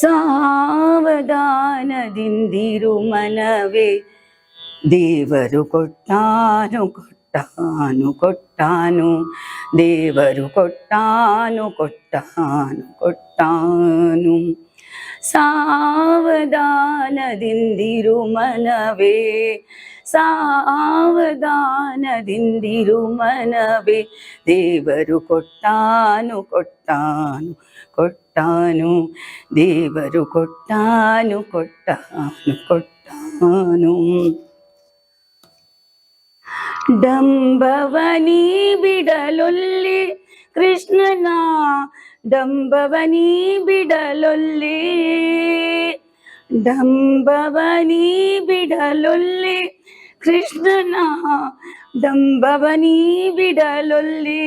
ಸಾವಧಾನದಿಂದಿರು ಮನವೇ, ದೇವರು ಕೊಟ್ಟಾನು ಕೊಟ್ಟಾನು ಕೊಟ್ಟಾನು, ದೇವರು ಕೊಟ್ಟಾನು ಕೊಟ್ಟಾನು ಕೊಟ್ಟಾನು. ಸಾವಧಾನದಿಂದಿರು ಮನವೇ, ಸಾವಧಾನದಿಂದಿರು ಮನವೇ, ದೇವರು ಕೊಟ್ಟಾನು ಕೊಟ್ಟಾನು ಕೊಟ್ಟಾನು, ದೇವರು ಕೊಟ್ಟಾನು ಕೊಟ್ಟಾನು ಕೊಟ್ಟಾನು. ಡಂಬವನಿ ಬಿಡಲೊಲ್ಲಿ ಕೃಷ್ಣನ, ಡಂಬವನಿ ಬಿಡಲೊಲ್ಲಿ, ಡಂಬವನಿ ಬಿಡಲೊಲ್ಲಿ ಕೃಷ್ಣನ, ಡಂಬವನಿ ಬಿಡಲೊಲ್ಲಿ.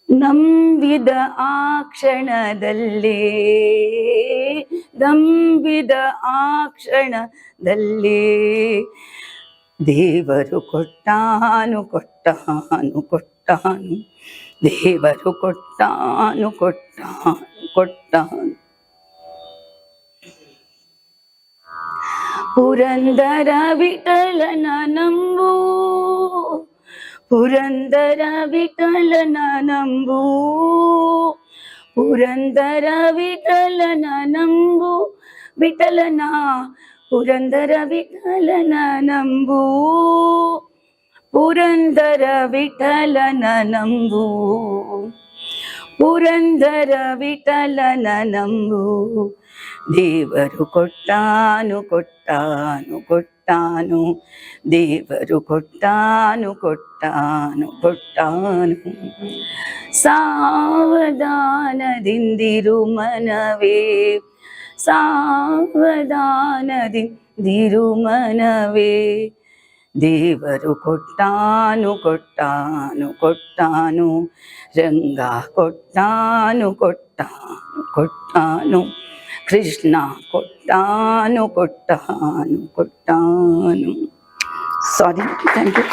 ನಂಬಿದ ಆ ಕ್ಷಣದಲ್ಲೇ, ನಂಬಿದ ಆ ಕ್ಷಣದಲ್ಲೇ, ದೇವರು ಕೊಟ್ಟಾನು ಕೊಟ್ಟಾನು ಕೊಟ್ಟಾನು, ದೇವರು ಕೊಟ್ಟಾನು ಕೊಟ್ಟಾನು ಕೊಟ್ಟಾನು. ಪುರಂದರ ವಿಠಲನ ನಂಬು, ಪುರಂದರ ವಿಠಲನ ನಂಬು, ಪುರಂದರ ವಿಠಲನ ನಂಬು, ವಿಠಲನ ಪುರಂದರ ವಿಠಲನ ನಂಬು, ಪುರಂದರ ವಿಠಲನ ನಂಬು, ಪುರಂದರ ವಿಠಲನ ನಂಬು, ದೇವರು ಕೊಟ್ಟಾನು ಕೊಟ್ಟಾನು ಕೊಟ್ಟಾನು, ದೇವರು ಕೊಟ್ಟಾನು ಕೊಟ್ಟಾನು ಕೊಟ್ಟಾನು. ಸಾವಧಾನದಿಂದಿರು ಮನವೇ, ಸಾವಧಾನದಿಂದಿರು ಮನವೇ, ದೇವರು ಕೊಟ್ಟಾನು ಕೊಟ್ಟಾನು ಕೊಟ್ಟಾನು, ರಂಗ ಕೊಟ್ಟಾನು ಕೊಟ್ಟಾನು ಕೊಟ್ಟಾನು, ಕೃಷ್ಣ ಕೊಟ್ಟಾನು ಕೊಟ್ಟಾನು ಕೊಟ್ಟಾನು. ಸಾರಿ, ಥ್ಯಾಂಕ್ ಯು.